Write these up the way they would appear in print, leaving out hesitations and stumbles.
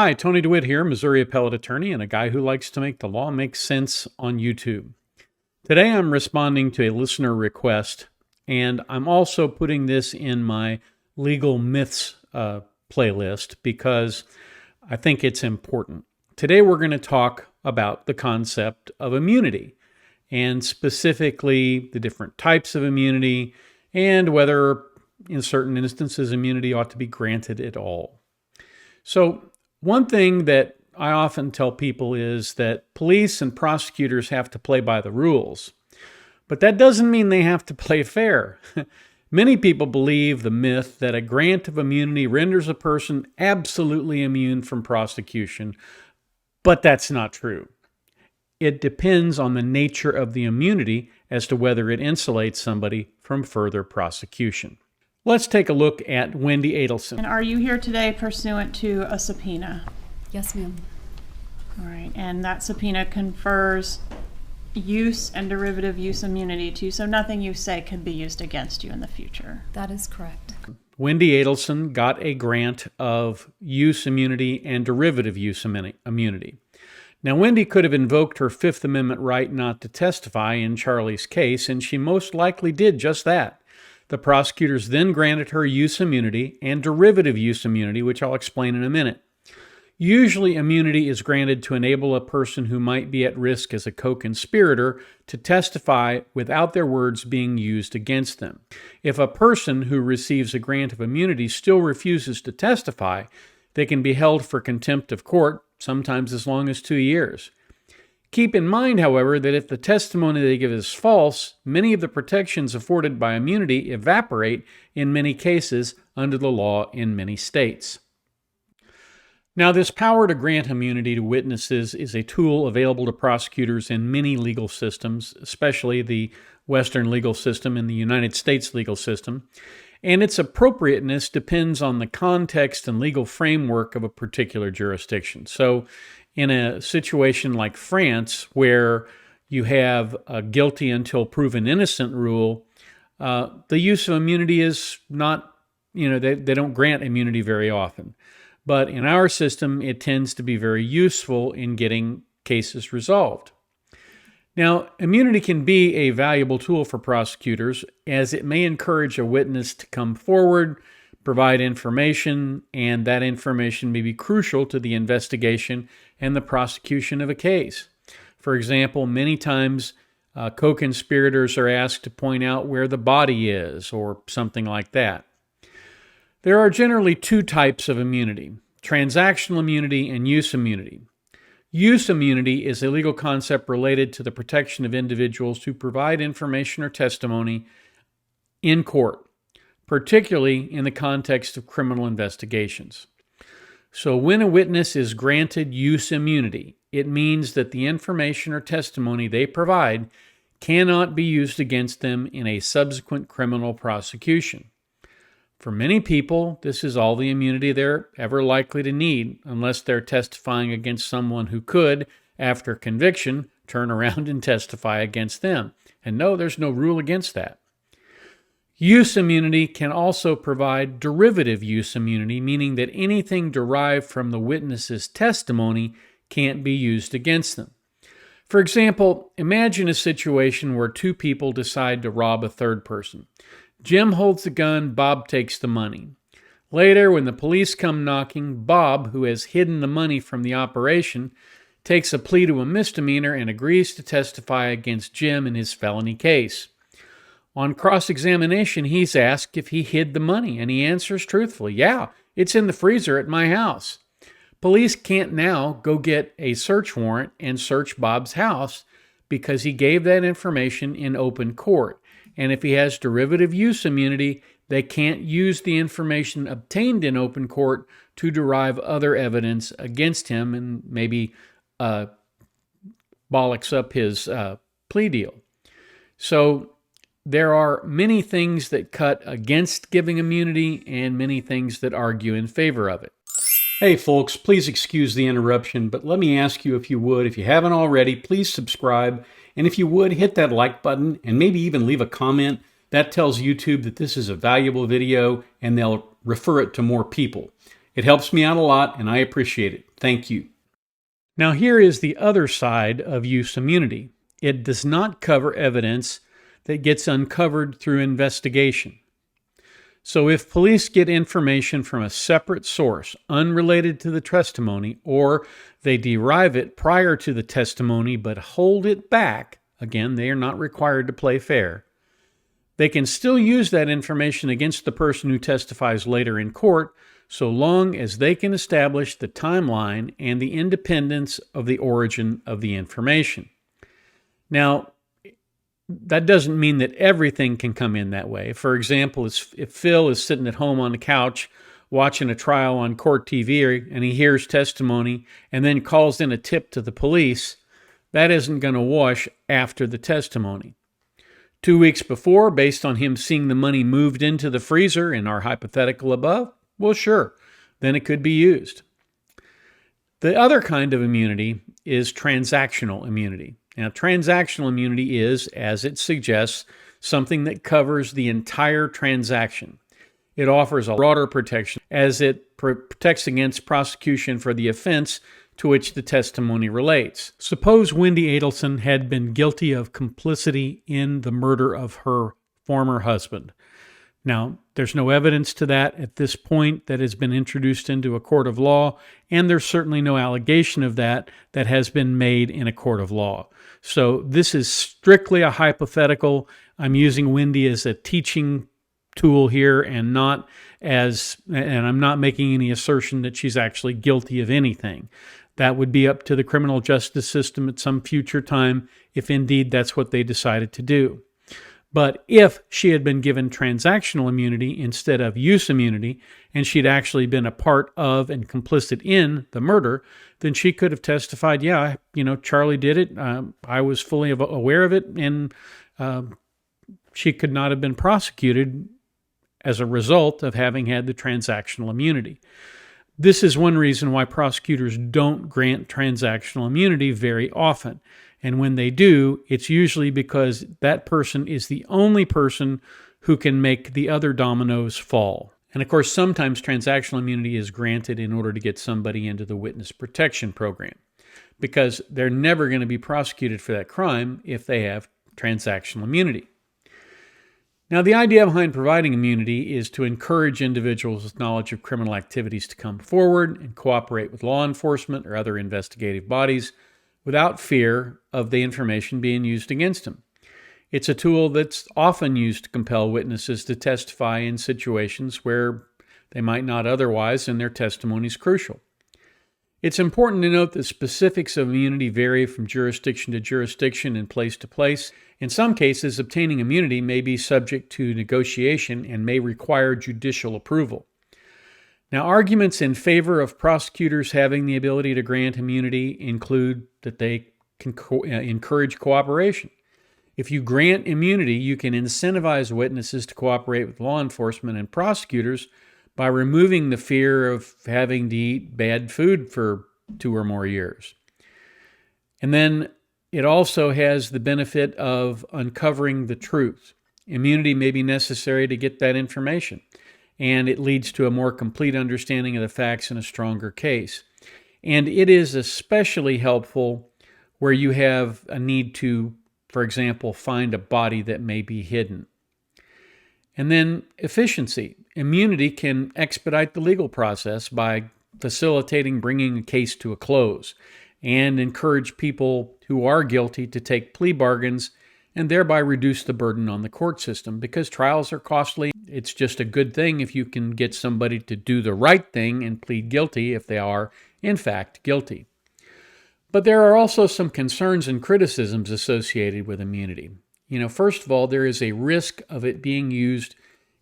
Hi, Tony DeWitt here, Missouri appellate attorney and a guy who likes to make the law make sense on YouTube. Today I'm responding to a listener request, and I'm also putting this in my legal myths playlist because I think it's important. Today we're going to talk about the concept of immunity, and specifically the different types of immunity and whether in certain instances immunity ought to be granted at all. So one thing that I often tell people is that police and prosecutors have to play by the rules, but that doesn't mean they have to play fair. Many people believe the myth that a grant of immunity renders a person absolutely immune from prosecution, but that's not true. It depends on the nature of the immunity as to whether it insulates somebody from further prosecution. Let's take a look at Wendi Adelson. And are you here today pursuant to a subpoena? Yes, ma'am. All right, and that subpoena confers use and derivative use immunity to you, so nothing you say can be used against you in the future. That is correct. Wendi Adelson got a grant of use immunity and derivative use immunity. Now, Wendi could have invoked her Fifth Amendment right not to testify in Charlie's case, and she most likely did just that. The prosecutors then granted her use immunity and derivative use immunity, which I'll explain in a minute. Usually, immunity is granted to enable a person who might be at risk as a co-conspirator to testify without their words being used against them. If a person who receives a grant of immunity still refuses to testify, they can be held for contempt of court, sometimes as long as 2 years. Keep in mind, however, that if the testimony they give is false, many of the protections afforded by immunity evaporate in many cases under the law in many states. Now, this power to grant immunity to witnesses is a tool available to prosecutors in many legal systems, especially the Western legal system and the United States legal system, and its appropriateness depends on the context and legal framework of a particular jurisdiction. So, in a situation like France, where you have a guilty until proven innocent rule, the use of immunity is not, they don't grant immunity very often. But in our system, it tends to be very useful in getting cases resolved. Now, immunity can be a valuable tool for prosecutors as it may encourage a witness to come forward, provide information, and that information may be crucial to the investigation and the prosecution of a case. For example, many times co-conspirators are asked to point out where the body is or something like that. There are generally two types of immunity: transactional immunity and use immunity. Use immunity is a legal concept related to the protection of individuals who provide information or testimony in court, particularly in the context of criminal investigations. So when a witness is granted use immunity, it means that the information or testimony they provide cannot be used against them in a subsequent criminal prosecution. For many people, this is all the immunity they're ever likely to need, unless they're testifying against someone who could, after conviction, turn around and testify against them. And no, there's no rule against that. Use immunity can also provide derivative use immunity, meaning that anything derived from the witness's testimony can't be used against them. For example, imagine a situation where two people decide to rob a third person. Jim holds the gun, Bob takes the money. Later, when the police come knocking, Bob, who has hidden the money from the operation, takes a plea to a misdemeanor and agrees to testify against Jim in his felony case. On cross-examination, he's asked if he hid the money, and he answers truthfully, "Yeah, it's in the freezer at my house." Police can't now go get a search warrant and search Bob's house because he gave that information in open court. And if he has derivative use immunity, they can't use the information obtained in open court to derive other evidence against him and maybe bollocks up his plea deal. So there are many things that cut against giving immunity and many things that argue in favor of it. Hey folks, please excuse the interruption, but let me ask you if you would, if you haven't already, please subscribe. And if you would, hit that like button and maybe even leave a comment. That tells YouTube that this is a valuable video and they'll refer it to more people. It helps me out a lot, and I appreciate it. Thank you. Now, here is the other side of use immunity. It does not cover evidence that gets uncovered through investigation. So if police get information from a separate source unrelated to the testimony, or they derive it prior to the testimony but hold it back, again, they are not required to play fair, they can still use that information against the person who testifies later in court, so long as they can establish the timeline and the independence of the origin of the information. Now, that doesn't mean that everything can come in that way. For example, if Phil is sitting at home on the couch watching a trial on court TV and he hears testimony and then calls in a tip to the police, that isn't going to wash after the testimony. 2 weeks before, based on him seeing the money moved into the freezer in our hypothetical above, well, sure, then it could be used. The other kind of immunity is transactional immunity. Now, transactional immunity is, as it suggests, something that covers the entire transaction. It offers a broader protection as it protects against prosecution for the offense to which the testimony relates. Suppose Wendi Adelson had been guilty of complicity in the murder of her former husband. Now, there's no evidence to that at this point that has been introduced into a court of law, and there's certainly no allegation of that has been made in a court of law. So this is strictly a hypothetical. I'm using Wendi as a teaching tool here and I'm not making any assertion that she's actually guilty of anything. That would be up to the criminal justice system at some future time if indeed that's what they decided to do. But if she had been given transactional immunity instead of use immunity, and she'd actually been a part of and complicit in the murder, then she could have testified, yeah, Charlie did it. I was fully aware of it, and she could not have been prosecuted as a result of having had the transactional immunity. This is one reason why prosecutors don't grant transactional immunity very often. And when they do, it's usually because that person is the only person who can make the other dominoes fall. And of course, sometimes transactional immunity is granted in order to get somebody into the witness protection program, because they're never going to be prosecuted for that crime if they have transactional immunity. Now, the idea behind providing immunity is to encourage individuals with knowledge of criminal activities to come forward and cooperate with law enforcement or other investigative bodies without fear of the information being used against them. It's a tool that's often used to compel witnesses to testify in situations where they might not otherwise, and their testimony is crucial. It's important to note that specifics of immunity vary from jurisdiction to jurisdiction and place to place. In some cases, obtaining immunity may be subject to negotiation and may require judicial approval. Now, arguments in favor of prosecutors having the ability to grant immunity include that they can encourage cooperation. If you grant immunity, you can incentivize witnesses to cooperate with law enforcement and prosecutors by removing the fear of having to eat bad food for 2 or more years. And then it also has the benefit of uncovering the truth. Immunity may be necessary to get that information, and it leads to a more complete understanding of the facts in a stronger case. And it is especially helpful where you have a need to, for example, find a body that may be hidden. And then efficiency. Immunity can expedite the legal process by facilitating bringing a case to a close and encourage people who are guilty to take plea bargains and thereby reduce the burden on the court system. Because trials are costly, it's just a good thing if you can get somebody to do the right thing and plead guilty if they are, in fact, guilty. But there are also some concerns and criticisms associated with immunity. First of all, there is a risk of it being used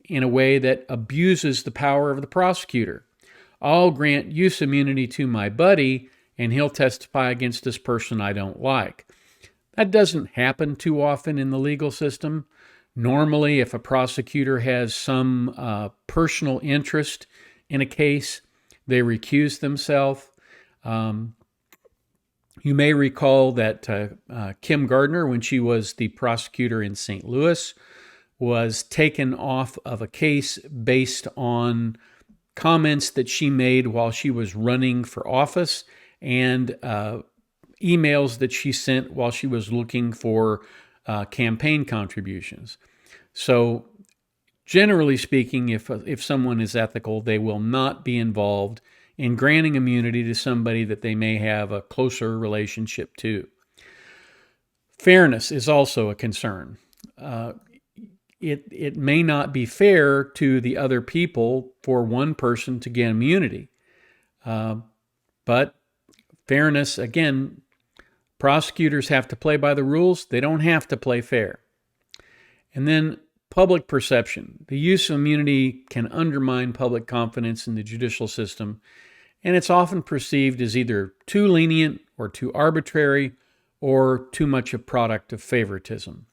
in a way that abuses the power of the prosecutor. I'll grant use immunity to my buddy, and he'll testify against this person I don't like. That doesn't happen too often in the legal system. Normally, if a prosecutor has some personal interest in a case, they recuse themselves. You may recall that Kim Gardner, when she was the prosecutor in St. Louis, was taken off of a case based on comments that she made while she was running for office and emails that she sent while she was looking for campaign contributions. So generally speaking, if someone is ethical, they will not be involved in granting immunity to somebody that they may have a closer relationship to. Fairness is also a concern. It may not be fair to the other people for one person to get immunity. But fairness, again, prosecutors have to play by the rules. They don't have to play fair. And then public perception. The use of immunity can undermine public confidence in the judicial system, and it's often perceived as either too lenient or too arbitrary or too much a product of favoritism.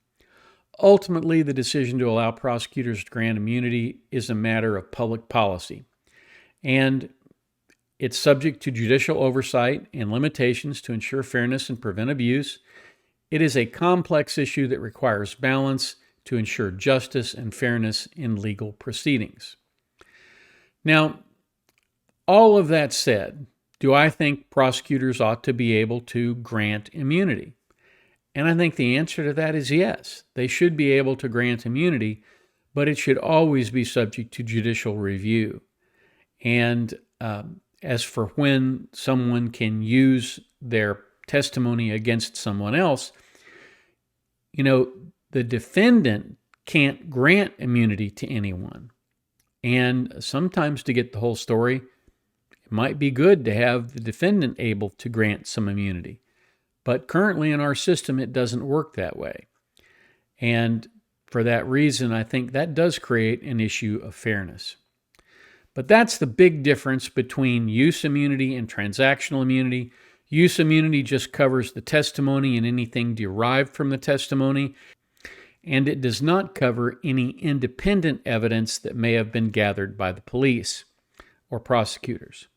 Ultimately, the decision to allow prosecutors to grant immunity is a matter of public policy, and it's subject to judicial oversight and limitations to ensure fairness and prevent abuse. It is a complex issue that requires balance to ensure justice and fairness in legal proceedings. Now, all of that said, do I think prosecutors ought to be able to grant immunity? And I think the answer to that is yes. They should be able to grant immunity, but it should always be subject to judicial review. And as for when someone can use their testimony against someone else, the defendant can't grant immunity to anyone. And sometimes, to get the whole story, it might be good to have the defendant able to grant some immunity. But currently in our system, it doesn't work that way. And for that reason, I think that does create an issue of fairness. But that's the big difference between use immunity and transactional immunity. Use immunity just covers the testimony and anything derived from the testimony, and it does not cover any independent evidence that may have been gathered by the police or prosecutors.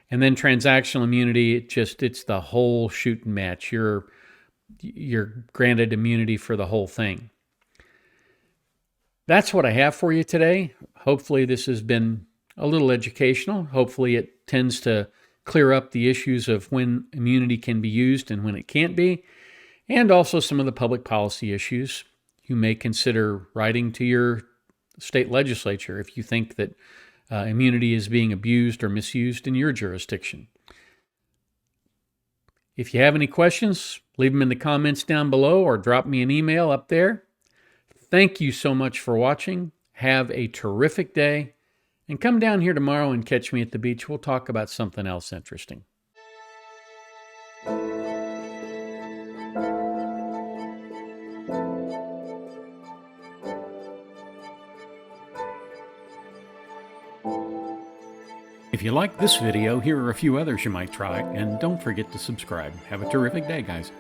And then transactional immunity, it's the whole shooting match. You're granted immunity for the whole thing. That's what I have for you today. Hopefully this has been a little educational. Hopefully it tends to clear up the issues of when immunity can be used and when it can't be, and also some of the public policy issues. You may consider writing to your state legislature if you think that immunity is being abused or misused in your jurisdiction. If you have any questions, leave them in the comments down below or drop me an email up there. Thank you so much for watching. Have a terrific day, and come down here tomorrow and catch me at the beach. We'll talk about something else interesting. If you like this video, here are a few others you might try, and don't forget to subscribe. Have a terrific day, guys.